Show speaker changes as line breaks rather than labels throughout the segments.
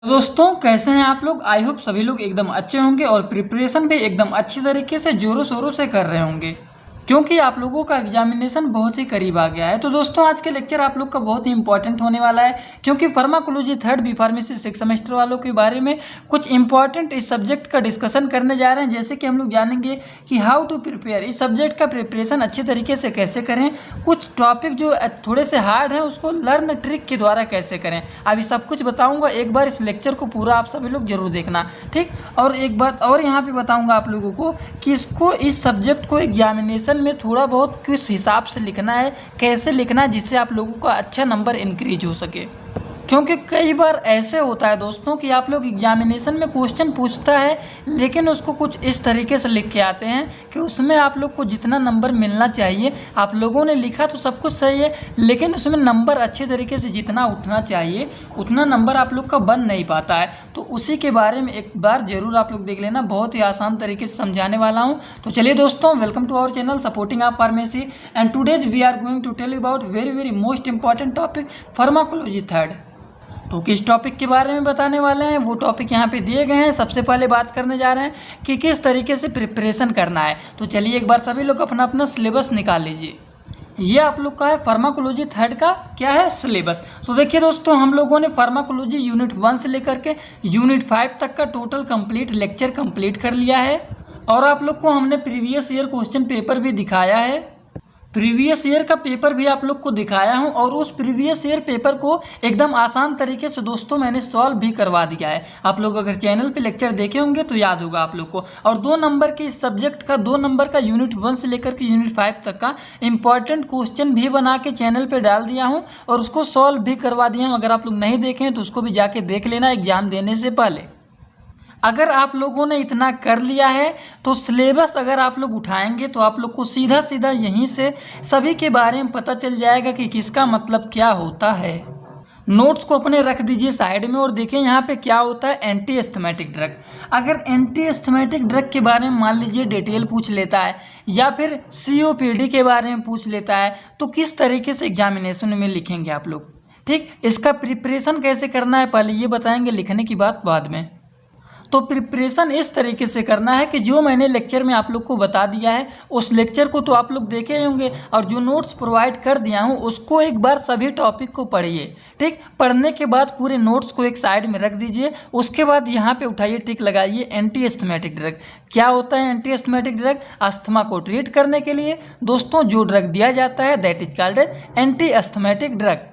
दोस्तों कैसे हैं आप लोग। आई होप सभी लोग एकदम अच्छे होंगे और प्रिपरेशन भी एकदम अच्छी तरीके से जोरों शोरों से कर रहे होंगे, क्योंकि आप लोगों का एग्जामिनेशन बहुत ही करीब आ गया है। तो दोस्तों आज के लेक्चर आप लोग का बहुत ही इंपॉर्टेंट होने वाला है, क्योंकि pharmacology third B pharmacy 6 semester वालों के बारे में कुछ इंपॉर्टेंट इस सब्जेक्ट का डिस्कशन करने जा रहे हैं। जैसे कि हम लोग जानेंगे कि हाउ टू प्रिपेयर, इस सब्जेक्ट का प्रिपरेशन अच्छे तरीके से कैसे करें, कुछ टॉपिक जो थोड़े से हार्ड हैं उसको लर्न ट्रिक के द्वारा कैसे करें। अभी सब कुछ बताऊंगा, एक बार इस लेक्चर को पूरा आप सभी लोग जरूर देखना, ठीक। और एक बात और यहाँ पे बताऊंगा आप लोगों को कि इस सब्जेक्ट को एग्जामिनेशन में थोड़ा बहुत किस हिसाब से लिखना है, कैसे लिखना है, जिससे आप लोगों का अच्छा नंबर इंक्रीज हो सके। क्योंकि कई बार ऐसे होता है दोस्तों कि आप लोग एग्जामिनेशन में क्वेश्चन पूछता है, लेकिन उसको कुछ इस तरीके से लिख के आते हैं कि उसमें आप लोग को जितना नंबर मिलना चाहिए, आप लोगों ने लिखा तो सब कुछ सही है, लेकिन उसमें नंबर अच्छे तरीके से जितना उठना चाहिए उतना नंबर आप लोग का बन नहीं पाता है। तो उसी के बारे में एक बार जरूर आप लोग देख लेना, बहुत ही आसान तरीके से समझाने वाला हूँ। तो चलिए दोस्तों, welcome to our channel supporting आप pharmacy, and today's we are going to tell you about very most important topic pharmacology third. तो किस टॉपिक के बारे में बताने वाले हैं वो टॉपिक यहाँ पे दिए गए हैं। सबसे पहले बात करने जा रहे हैं कि किस तरीके से प्रिपरेशन करना है। तो चलिए एक बार सभी लोग अपना अपना सिलेबस निकाल लीजिए। ये आप लोग का है फार्माकोलॉजी थर्ड का क्या है सिलेबस। तो देखिए दोस्तों, हम लोगों ने फार्माकोलॉजी यूनिट 1 से लेकर के यूनिट 5 तक का टोटल कंप्लीट लेक्चर कंप्लीट कर लिया है, और आप लोग को हमने प्रीवियस ईयर क्वेश्चन पेपर भी दिखाया है, प्रीवियस ईयर का पेपर भी आप लोग को दिखाया हूं, और उस प्रीवियस ईयर पेपर को एकदम आसान तरीके से दोस्तों मैंने सॉल्व भी करवा दिया है। आप लोग अगर चैनल पे लेक्चर देखे होंगे तो याद होगा आप लोग को। और 2 नंबर के इस सब्जेक्ट का 2 नंबर का यूनिट 1 से लेकर के यूनिट 5 तक का इंपॉर्टेंट क्वेश्चन भी बना के चैनल पर डाल दिया हूँ, और उसको सॉल्व भी करवा दिया हूँ। अगर आप लोग नहीं देखें तो उसको भी जाके देख लेना एग्जाम देने से पहले। अगर आप लोगों ने इतना कर लिया है तो सिलेबस अगर आप लोग उठाएंगे तो आप लोग को सीधा सीधा यहीं से सभी के बारे में पता चल जाएगा कि किसका मतलब क्या होता है। नोट्स को अपने रख दीजिए साइड में, और देखें यहाँ पे क्या होता है एंटी एस्थमेटिक ड्रग। अगर एंटी एस्थमेटिक ड्रग के बारे में मान लीजिए डिटेल पूछ लेता है, या फिर COPD के बारे में पूछ लेता है, तो किस तरीके से एग्जामिनेशन में लिखेंगे आप लोग, ठीक। इसका प्रिपरेशन कैसे करना है पहले ये बताएंगे, लिखने की बात बाद में। तो प्रिपरेशन इस तरीके से करना है कि जो मैंने लेक्चर में आप लोग को बता दिया है उस लेक्चर को तो आप लोग देखे होंगे, और जो नोट्स प्रोवाइड कर दिया हूँ उसको एक बार सभी टॉपिक को पढ़िए, ठीक। पढ़ने के बाद पूरे नोट्स को एक साइड में रख दीजिए। उसके बाद यहाँ पे उठाइए, टिक लगाइए एंटी एस्थमेटिक ड्रग। क्या होता है एंटी एस्थमेटिक ड्रग? अस्थमा को ट्रीट करने के लिए दोस्तों जो ड्रग दिया जाता है that is called anti asthmatic drug,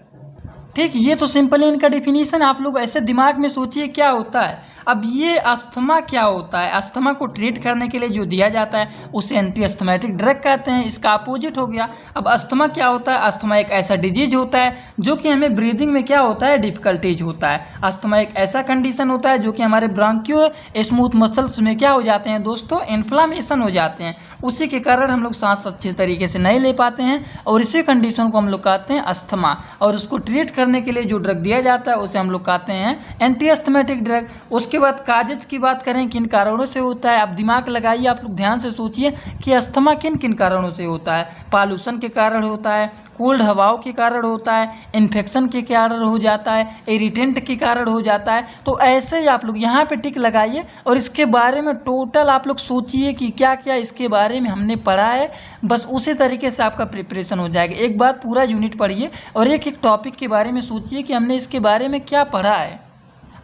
ठीक। ये तो सिंपली इनका डिफिनीशन आप लोग ऐसे दिमाग में सोचिए क्या होता है। अब ये अस्थमा क्या होता है? अस्थमा को ट्रीट करने के लिए जो दिया जाता है उसे एंटी अस्थमेटिक ड्रग कहते हैं। इसका अपोजिट हो गया। अब अस्थमा क्या होता है? अस्थमा एक ऐसा डिजीज होता है जो कि हमें ब्रीदिंग में क्या होता है, डिफिकल्टीज होता है। अस्थमा एक ऐसा कंडीशन होता है जो कि हमारे ब्रांकियो स्मूथ मसल्स में क्या हो जाते हैं दोस्तों, इन्फ्लामेशन हो जाते हैं। उसी के कारण हम लोग सांस अच्छे तरीके से नहीं ले पाते हैं, और इसी कंडीशन को हम लोग कहते हैं अस्थमा। और उसको ट्रीट करने के लिए जो ड्रग दिया जाता है उसे हम लोग कहते हैं एंटी एस्थमेटिक ड्रग। उसके बाद काजेज की बात करें, किन कारणों से होता है, आप दिमाग लगाइए, आप लोग ध्यान से सोचिए कि अस्थमा किन किन कारणों से होता है। पॉल्यूशन के कारण होता है, कोल्ड हवाओं के कारण होता है, इन्फेक्शन के कारण हो जाता है, इरिटेंट के कारण हो जाता है। तो ऐसे ही आप लोग यहाँ पे टिक लगाइए, और इसके बारे में टोटल आप लोग सोचिए कि क्या क्या इसके बारे में हमने पढ़ा है। बस उसी तरीके से आपका प्रिपरेशन हो जाएगा। एक बार पूरा यूनिट पढ़िए और एक एक टॉपिक के बारे में सोचिए कि हमने इसके बारे में क्या पढ़ा है।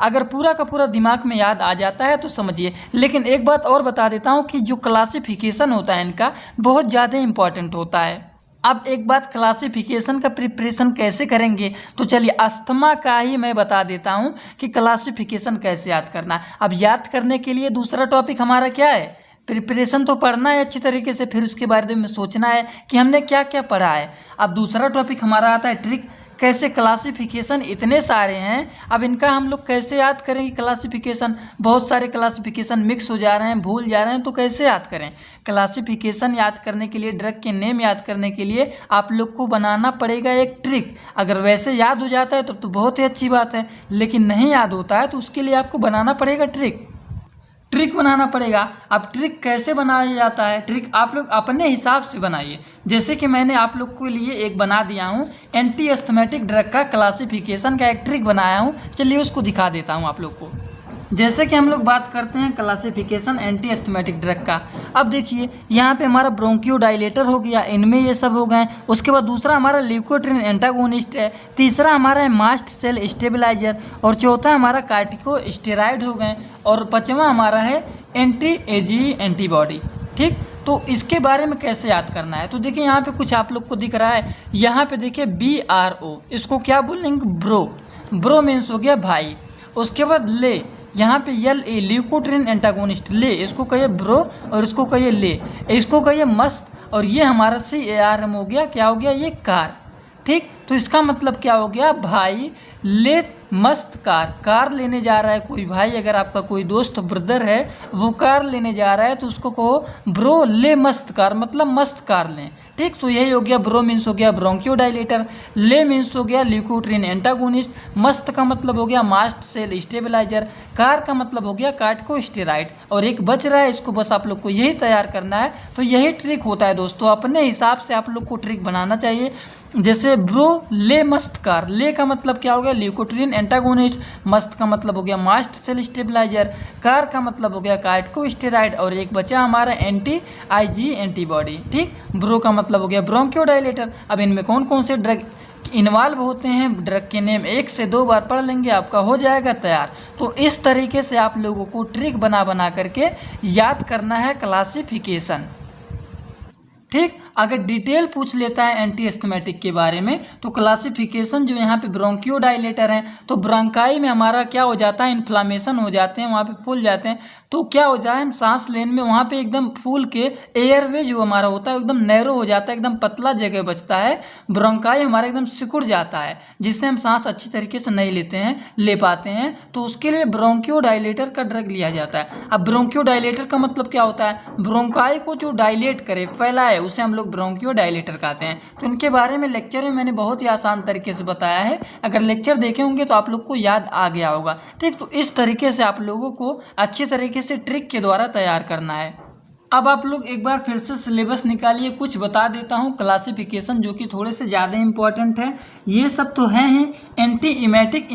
अगर पूरा का पूरा दिमाग में याद आ जाता है तो समझिए। लेकिन एक बात और बता देता हूँ कि जो क्लासिफिकेशन होता है इनका बहुत ज़्यादा इंपॉर्टेंट होता है। अब एक बात, क्लासिफिकेशन का प्रिपरेशन कैसे करेंगे, तो चलिए अस्थमा का ही मैं बता देता हूँ कि क्लासिफिकेशन कैसे याद करना है। अब याद करने के लिए दूसरा टॉपिक हमारा क्या है, प्रिपरेशन तो पढ़ना है अच्छी तरीके से, फिर उसके बारे में सोचना है कि हमने क्या क्या पढ़ा है। अब दूसरा टॉपिक हमारा आता है ट्रिक। कैसे क्लासिफिकेशन इतने सारे हैं, अब इनका हम लोग कैसे याद करेंगे क्लासिफिकेशन। बहुत सारे क्लासिफिकेशन मिक्स हो जा रहे हैं, भूल जा रहे हैं, तो कैसे याद करें। क्लासिफिकेशन याद करने के लिए, ड्रग के नेम याद करने के लिए आप लोग को बनाना पड़ेगा एक ट्रिक। अगर वैसे याद हो जाता है तब तो बहुत ही अच्छी बात है, लेकिन नहीं याद होता है तो उसके लिए आपको बनाना पड़ेगा ट्रिक। ट्रिक बनाना पड़ेगा। अब ट्रिक कैसे बनाया जाता है, ट्रिक आप लोग अपने हिसाब से बनाइए। जैसे कि मैंने आप लोग के लिए एक बना दिया हूँ, एंटी एस्थमेटिक ड्रग का क्लासिफिकेशन का एक ट्रिक बनाया हूँ। चलिए उसको दिखा देता हूँ आप लोग को। जैसे कि हम लोग बात करते हैं क्लासिफिकेशन एंटी एस्थमेटिक ड्रग का। अब देखिए यहाँ पे हमारा ब्रोंकियोडाइलेटर हो गया, इनमें ये सब हो गए। उसके बाद दूसरा हमारा ल्यूकोट्रिन एंटागोनिस्ट है, तीसरा हमारा है मास्ट सेल स्टेबलाइजर, और चौथा हमारा कार्टिकोस्टेरॉइड हो गए, और पांचवा हमारा है एंटी एजी एंटीबॉडी। ठीक, तो इसके बारे में कैसे याद करना है, तो देखिए यहाँ पे कुछ आप लोग को दिख रहा है। यहाँ पे देखिए BRO, इसको क्या बोलेंगे, ब्रो। ब्रो मीन्स हो गया भाई। उसके बाद ले, यहाँ पे LA ल्यूकोट्रिन एंटागोनिस्ट, ले इसको कहिए ब्रो और इसको कहिए ले, इसको कहिए मस्त, और ये हमारा CARM हो गया, क्या हो गया, ये कार। ठीक, तो इसका मतलब क्या हो गया, भाई ले मस्त कार। कार लेने जा रहा है कोई भाई, अगर आपका कोई दोस्त ब्रदर है वो कार लेने जा रहा है तो उसको कहो ब्रो ले मस्त कार, मतलब मस्त कार लें। ठीक, तो यही हो गया। ब्रो मीन्स हो गया ब्रोंकियोडाइलेटर, ले मीन्स हो गया ल्यूकोट्रिन एंटागोनिस्ट, मस्त का मतलब हो गया मास्ट सेल स्टेबलाइजर, कार का मतलब हो गया कार्टिकोस्टेरॉइड, और एक बच रहा है, इसको बस आप लोग को यही तैयार करना है। तो यही ट्रिक होता है दोस्तों, अपने हिसाब से आप लोग को ट्रिक बनाना चाहिए। जैसे ब्रो ले मस्त कार, ले का मतलब क्या हो गया, ल्यूकोट्रिन एंटागोनिस्ट, मस्त का मतलब हो गया मास्ट सेल स्टेबलाइजर, कार का मतलब हो गया कार्टिकोस्टेरॉइड, और एक बचा हमारा एंटी IG एंटीबॉडी। ठीक, ब्रो का मतलब हो गया ब्रोंकियोडाइलेटर। अब इनमें कौन कौन से ड्रग इन्वॉल्व होते हैं, ड्रग के नेम 1 से 2 बार पढ़ लेंगे, आपका हो जाएगा तैयार। तो इस तरीके से आप लोगों को ट्रिक बना बना करके याद करना है क्लासिफिकेशन। ठीक, अगर डिटेल पूछ लेता है एंटी एस्थमेटिक के बारे में तो क्लासिफिकेशन जो यहाँ पे ब्रोंकियोडाइलेटर हैं, तो ब्रोंकाई में हमारा क्या हो जाता है, इन्फ्लामेशन हो जाते हैं, वहाँ पे फूल जाते हैं, तो क्या हो जाए, हम सांस लेने में वहाँ पे एकदम फूल के एयरवे जो हमारा होता है एकदम नैरो हो जाता है, एकदम पतला जगह बचता है, ब्रोंकाई हमारा एकदम सिकुड़ जाता है, जिससे हम सांस अच्छी तरीके से नहीं ले पाते हैं। तो उसके लिए ब्रोंकियोडाइलेटर का ड्रग लिया जाता है। अब ब्रोंकियोडाइलेटर का मतलब क्या होता है, ब्रोंकाई को जो डायलेट करे, फैलाए, उसे हम लोग ब्रोंकियोडाइलेटर कहते हैं। तो इनके बारे में लेक्चर में मैंने बहुत ही आसान तरीके से बताया है, अगर लेक्चर देखे होंगे तो आप लोग को याद आ गया होगा। ठीक, तो इस तरीके से आप लोगों को अच्छे तरीके से ट्रिक के द्वारा तैयार करना है। अब आप लोग एक बार फिर से सिलेबस निकालिए, कुछ बता देता हूँ क्लासिफिकेशन जो कि थोड़े से ज़्यादा इंपॉर्टेंट है। ये सब तो हैं ही, एंटी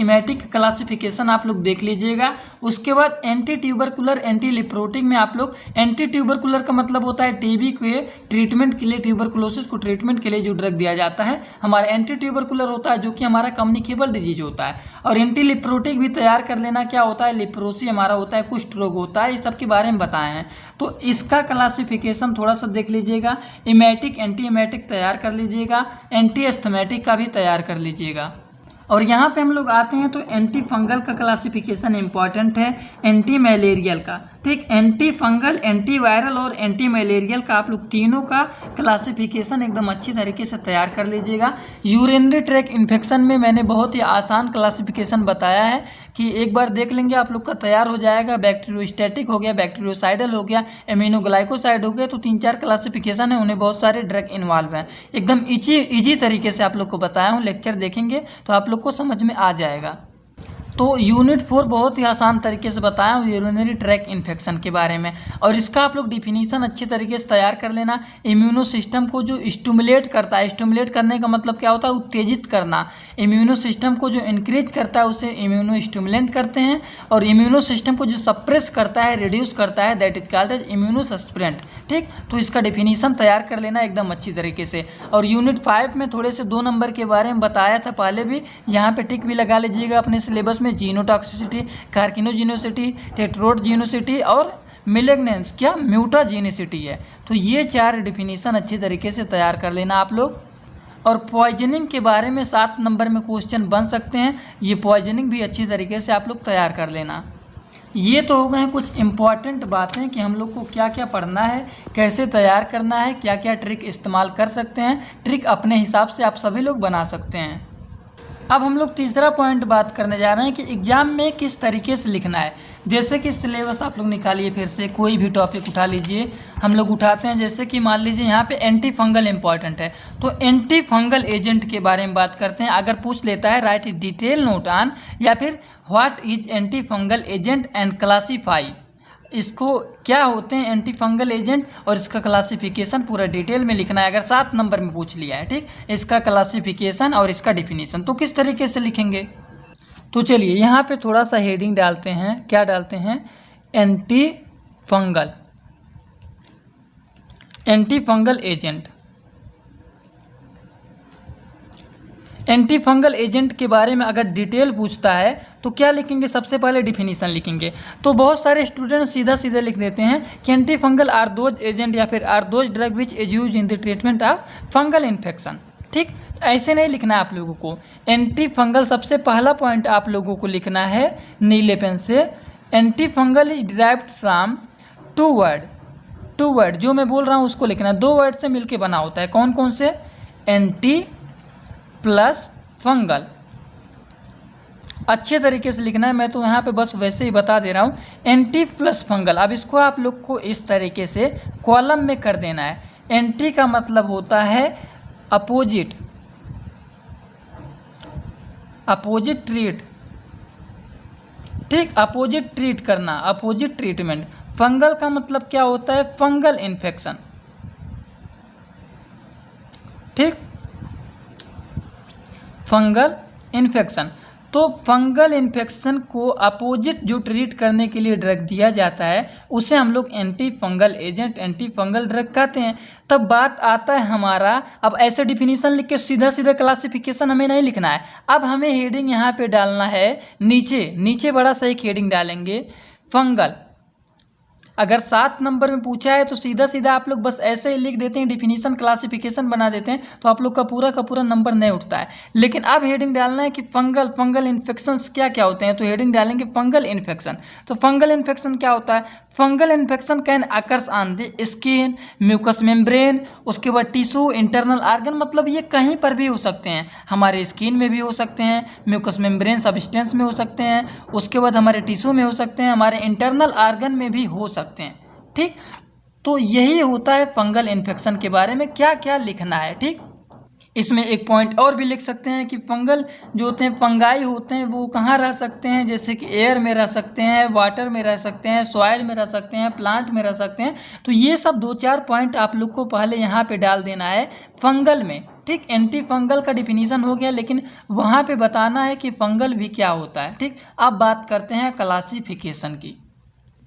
इमेटिक क्लासिफिकेशन आप लोग देख लीजिएगा। उसके बाद एंटी ट्यूबरकुलर एंटी लिप्रोटिक में आप लोग, एंटी ट्यूबरकुलर का मतलब होता है TB के ट्रीटमेंट के लिए, ट्यूबरकुलोसिस को ट्रीटमेंट के लिए जो ड्रग दिया जाता है, हमारा एंटी ट्यूबरकुलर होता है जो कि हमारा कम्युनिकेबल डिजीज होता है। और एंटी लिप्रोटिक भी तैयार कर लेना, क्या होता है, लिप्रोसी हमारा होता है, कुष्ठ रोग होता है, इस सब के बारे में बताए हैं। तो इसका क्लासिफिकेशन थोड़ा सा देख लीजिएगा, इमेटिक एंटी इमेटिक तैयार कर लीजिएगा, एंटी एस्थमेटिक का भी तैयार कर लीजिएगा। और यहाँ पे हम लोग आते हैं तो एंटी फंगल का क्लासिफिकेशन इंपॉर्टेंट है, एंटी मलेरियल का। ठीक, एंटी फंगल, एंटी वायरल और एंटी मलेरियल का आप लोग तीनों का क्लासिफिकेशन एकदम अच्छी तरीके से तैयार कर लीजिएगा। यूरिनरी ट्रैक इन्फेक्शन में मैंने बहुत ही आसान क्लासिफिकेशन बताया है कि एक बार देख लेंगे आप लोग का तैयार हो जाएगा। बैक्टीरियोस्टैटिक हो गया, बैक्टीरियोसाइडल हो गया, एमिनोग्लाइकोसाइड हो गया, तो 3-4 क्लासिफिकेशन है, उन्हें बहुत सारे ड्रग इन्वॉल्व हैं। एकदम ईजी तरीके से आप लोग को बताया हूँ, लेक्चर देखेंगे तो आप लोग को समझ में आ जाएगा। तो यूनिट 4 बहुत ही आसान तरीके से बताया हूँ यूरिनरी ट्रैक इन्फेक्शन के बारे में, और इसका आप लोग डिफिनीशन अच्छे तरीके से तैयार कर लेना। इम्यूनो सिस्टम को जो स्टिमुलेट करता है, स्टिमुलेट करने का मतलब क्या होता है, उत्तेजित करना। इम्यूनो सिस्टम को जो इंक्रीज करता है उसे इम्यूनो स्टिमुलेंट करते हैं, और इम्यूनो सिस्टम को जो सप्रेस करता है, रिड्यूस करता है, that is called as immuno suppressant. ठीक, तो इसका डिफिनीशन तैयार कर लेना एकदम अच्छी तरीके से। और यूनिट 5 में थोड़े से 2 नंबर के बारे में बताया था पहले भी, यहाँ पे टिक भी लगा लीजिएगा अपने सिलेबस में। जीनोटॉक्सिसिटी, कार्किनोजेनोसिटी, टेट्रोडोजेनोसिटी और मिलेग्नेंस, क्या म्यूटाजेनिसिटी है। तो ये 4 डिफिनीशन अच्छी तरीके से तैयार कर लेना आप लोग। और पॉइजनिंग के बारे में 7 नंबर में क्वेश्चन बन सकते हैं, ये पॉइजनिंग भी अच्छी तरीके से आप लोग तैयार कर लेना। ये तो हो गए हैं कुछ इंपॉर्टेंट बातें कि हम लोग को क्या क्या पढ़ना है, कैसे तैयार करना है, क्या क्या ट्रिक इस्तेमाल कर सकते हैं। ट्रिक अपने हिसाब से आप सभी लोग बना सकते हैं। अब हम लोग तीसरा पॉइंट बात करने जा रहे हैं कि एग्जाम में किस तरीके से लिखना है। जैसे कि सिलेबस आप लोग निकालिए, फिर से कोई भी टॉपिक उठा लीजिए, हम लोग उठाते हैं। जैसे कि मान लीजिए यहाँ पे एंटी फंगल इंपॉर्टेंट है, तो एंटी फंगल एजेंट के बारे में बात करते हैं। अगर पूछ लेता है राइट डिटेल नोट ऑन, या फिर what is anti fungal agent and classify, इसको क्या होते हैं एंटी फंगल एजेंट, और इसका क्लासिफिकेशन पूरा डिटेल में लिखना है। अगर 7 नंबर में पूछ लिया है, ठीक, इसका क्लासिफिकेशन और इसका डिफिनीशन, तो किस तरीके से लिखेंगे। तो चलिए यहाँ पे थोड़ा सा हेडिंग डालते हैं, क्या डालते हैं, anti fungal agent. Anti fungal agent के बारे में अगर डिटेल पूछता है तो क्या लिखेंगे, सबसे पहले डिफिनीशन लिखेंगे। तो बहुत सारे स्टूडेंट सीधा सीधा लिख देते हैं कि anti fungal are those agent या फिर are those drug which is use in the treatment of fungal infection. ठीक, ऐसे नहीं लिखना है आप लोगों को। एंटी फंगल सबसे पहला पॉइंट आप लोगों को लिखना है नीले पेन से, anti fungal is derived from two word जो मैं बोल रहा हूँ उसको लिखना है। 2 वर्ड से मिलके बना होता है। कौन कौन से, एंटी प्लस फंगल। अच्छे तरीके से लिखना है, मैं तो यहाँ पे बस वैसे ही बता दे रहा हूँ, एंटी प्लस फंगल। अब इसको आप लोग को इस तरीके से कॉलम में कर देना है। एंटी का मतलब होता है अपोजिट ट्रीट, ठीक, अपोजिट ट्रीट करना, अपोजिट ट्रीटमेंट। फंगल का मतलब क्या होता है, फंगल इन्फेक्शन, ठीक, फंगल इन्फेक्शन। तो फंगल इन्फेक्शन को अपोजिट जो ट्रीट करने के लिए ड्रग दिया जाता है उसे हम लोग anti fungal agent, anti fungal drug कहते हैं। तब बात आता है हमारा, अब ऐसे डिफिनीशन लिख के सीधा सीधा क्लासिफिकेशन हमें नहीं लिखना है। अब हमें हेडिंग यहाँ पे डालना है नीचे बड़ा सा एक हेडिंग डालेंगे, फंगल। अगर 7 नंबर में पूछा है तो सीधा सीधा आप लोग बस ऐसे ही लिख देते हैं, डिफिनीशन क्लासिफिकेशन बना देते हैं, तो आप लोग का पूरा नंबर नहीं उठता है। लेकिन अब हेडिंग डालना है कि फंगल इन्फेक्शंस क्या क्या होते हैं, तो हेडिंग डालेंगे फंगल इन्फेक्शन। तो फंगल इन्फेक्शन क्या होता है, fungal infection can occurs on the skin, mucous membrane, उसके बाद टिश्यू, इंटरनल आर्गन, मतलब ये कहीं पर भी हो सकते हैं। हमारे स्किन में भी हो सकते हैं, म्यूकस मेम्ब्रेन सब्सटेंस में हो सकते हैं, उसके बाद हमारे टिश्यू में हो सकते हैं, हमारे इंटरनल आर्गन में भी हो सकते हैं। ठीक, तो यही होता है फंगल इन्फेक्शन के बारे में क्या क्या लिखना है। ठीक, इसमें एक पॉइंट और भी लिख सकते हैं कि फंगल जो होते हैं, फंगाई होते हैं, वो कहाँ रह सकते हैं, जैसे कि एयर में रह सकते हैं, वाटर में रह सकते हैं, सॉइल में रह सकते हैं, प्लांट में रह सकते हैं। तो ये सब 2-4 पॉइंट आप लोग को पहले यहाँ पे डाल देना है फंगल में। ठीक, एंटी फंगल का डिफिनीशन हो गया, लेकिन वहाँ पे बताना है कि फंगल भी क्या होता है। ठीक, अब बात करते हैं क्लासिफिकेशन की,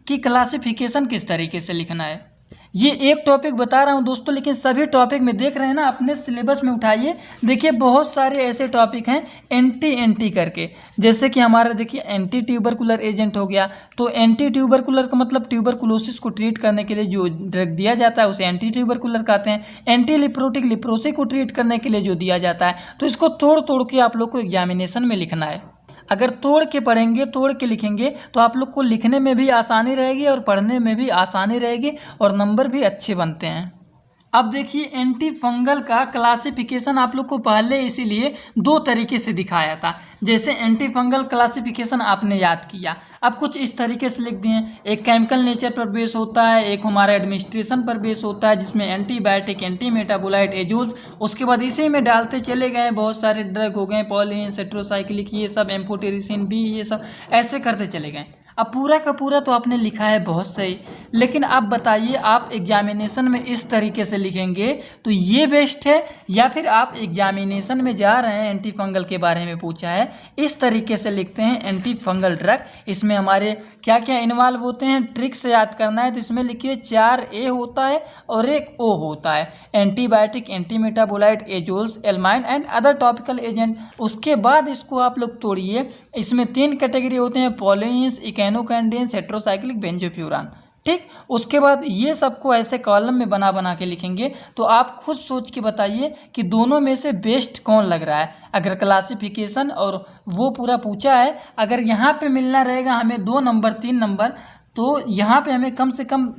कि क्लासिफिकेशन किस तरीके से लिखना है। ये एक टॉपिक बता रहा हूँ दोस्तों, लेकिन सभी टॉपिक में देख रहे हैं ना, अपने सिलेबस में उठाइए, देखिए बहुत सारे ऐसे टॉपिक हैं एंटी करके। जैसे कि हमारा देखिए एंटी ट्यूबरकुलर एजेंट हो गया, तो एंटी ट्यूबरकुलर का मतलब ट्यूबरकुलोसिस को ट्रीट करने के लिए जो ड्रग दिया जाता है उसे एंटी ट्यूबरकुलर कहते हैं। एंटी लिप्रोसी को ट्रीट करने के लिए जो दिया जाता है, तो इसको तोड़ के आप लोग को एग्जामिनेशन में लिखना है। अगर तोड़ के पढ़ेंगे, तोड़ के लिखेंगे, तो आप लोग को लिखने में भी आसानी रहेगी और पढ़ने में भी आसानी रहेगी और नंबर भी अच्छे बनते हैं। अब देखिए एंटी फंगल का क्लासिफिकेशन आप लोग को पहले इसीलिए 2 तरीके से दिखाया था। जैसे एंटी फंगल क्लासिफिकेशन आपने याद किया, अब कुछ इस तरीके से लिख दिए, एक केमिकल नेचर पर बेस होता है, एक हमारा एडमिनिस्ट्रेशन पर बेस होता है जिसमें एंटीबायोटिक, एंटी मेटाबोलाइट, एजोल्स, उसके बाद इसी में डालते चले गए, बहुत सारे ड्रग हो गए, पॉलिन, सेट्रोसाइक्लिक, ये सब, एम्फोटेरिसिन बी, ये सब ऐसे करते चले गए। अब पूरा का पूरा तो आपने लिखा है बहुत सही, लेकिन आप बताइए आप एग्जामिनेशन में इस तरीके से लिखेंगे तो ये बेस्ट है, या फिर आप एग्जामिनेशन में जा रहे हैं एंटी फंगल के बारे में पूछा है, इस तरीके से लिखते हैं एंटी फंगल ड्रग। इसमें हमारे क्या क्या इन्वॉल्व होते हैं, ट्रिक से याद करना है, तो इसमें लिखिए 4 ए होता है और 1 ओ होता है, antibiotic, anti metabolite, azoles, allylamine and other topical agent. उसके बाद इसको आप लोग तोड़िए, इसमें 3 कैटेगरी होते हैं, पॉलिन्स, इकेनोकैंडिन्स, हेट्रोसाइक्लिक, बेंजोफ्यूरान। ठीक, उसके बाद ये सबको ऐसे कॉलम में बना के लिखेंगे। तो आप खुद सोच के बताइए कि दोनों में से बेस्ट कौन लग रहा है। अगर क्लासिफिकेशन और वो पूरा पूछा है, अगर यहाँ पे मिलना रहेगा हमें 2 नंबर 3 नंबर, तो यहाँ पे हमें कम से कम,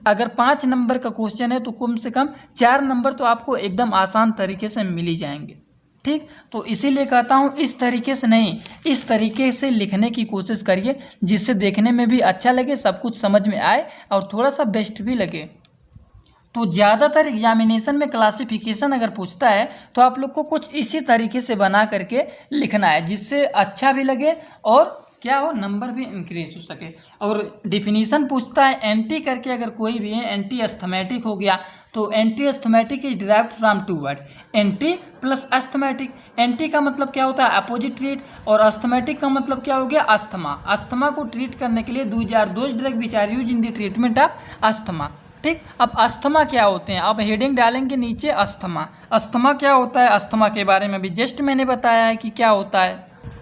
अगर 5 नंबर का क्वेश्चन है तो कम से कम 4 नंबर तो आपको एकदम आसान तरीके से मिल ही जाएंगे। ठीक, तो इसीलिए कहता हूँ इस तरीके से नहीं, इस तरीके से लिखने की कोशिश करिए जिससे देखने में भी अच्छा लगे, सब कुछ समझ में आए और थोड़ा सा बेस्ट भी लगे। तो ज़्यादातर एग्जामिनेशन में क्लासिफिकेशन अगर पूछता है तो आप लोग को कुछ इसी तरीके से बना करके लिखना है, जिससे अच्छा भी लगे और क्या हो, नंबर भी इंक्रीज हो सके। और डिफिनीशन पूछता है एंटी करके, अगर कोई भी है, एंटी अस्थमेटिक हो गया तो anti asthmatic is derived from two word, anti plus asthmatic. Anti का मतलब क्या होता है, अपोजिट ट्रीट, और अस्थमेटिक का मतलब क्या हो गया, अस्थमा। अस्थमा को ट्रीट करने के लिए those drug which are use in the treatment of asthma. ठीक, अब अस्थमा क्या होते हैं, अब हेडिंग डालेंगे नीचे अस्थमा। अस्थमा क्या होता है, अस्थमा के बारे में भी जस्ट मैंने बताया है कि क्या होता है,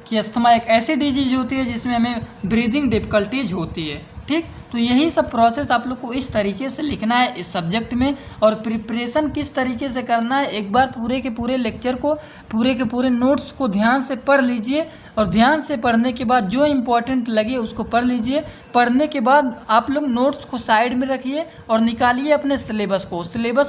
कि अस्थमा एक ऐसी डिजीज होती है जिसमें हमें ब्रीदिंग डिफिकल्टीज होती है। ठीक, तो यही सब प्रोसेस आप लोग को इस तरीके से लिखना है इस सब्जेक्ट में। और प्रिपरेशन किस तरीके से करना है, एक बार पूरे के पूरे लेक्चर को, पूरे के पूरे नोट्स को ध्यान से पढ़ लीजिए, और ध्यान से पढ़ने के बाद जो इम्पोर्टेंट लगे उसको पढ़ लीजिए। पढ़ने के बाद आप लोग नोट्स को साइड में रखिए और निकालिए अपने सिलेबस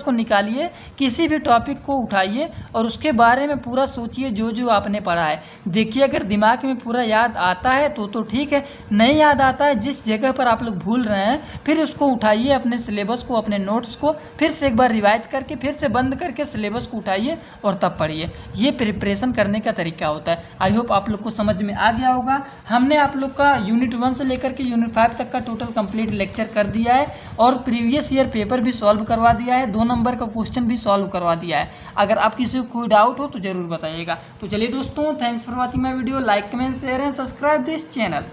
को निकालिए, किसी भी टॉपिक को उठाइए और उसके बारे में पूरा सोचिए जो जो आपने पढ़ा है। देखिए अगर दिमाग में पूरा याद आता है तो ठीक है, नहीं याद आता है, जिस जगह पर आप लोग भूल रहे हैं, फिर उसको उठाइए, अपने सिलेबस को, अपने नोट्स को फिर से एक बार रिवाइज करके, फिर से बंद करके सिलेबस को उठाइए और तब पढ़िए। ये प्रिपरेशन करने का तरीका होता है। आई होप आप लोग को समझ में आ गया होगा। हमने आप लोग का यूनिट 1 से लेकर के यूनिट 5 तक का टोटल कंप्लीट लेक्चर कर दिया है, और प्रीवियस ईयर पेपर भी सॉल्व करवा दिया है, 2 नंबर का क्वेश्चन भी सॉल्व करवा दिया है। अगर आप किसी को कोई डाउट हो तो ज़रूर बताइएगा। तो चलिए दोस्तों, thanks for watching my video. Like, comment, share and subscribe this channel.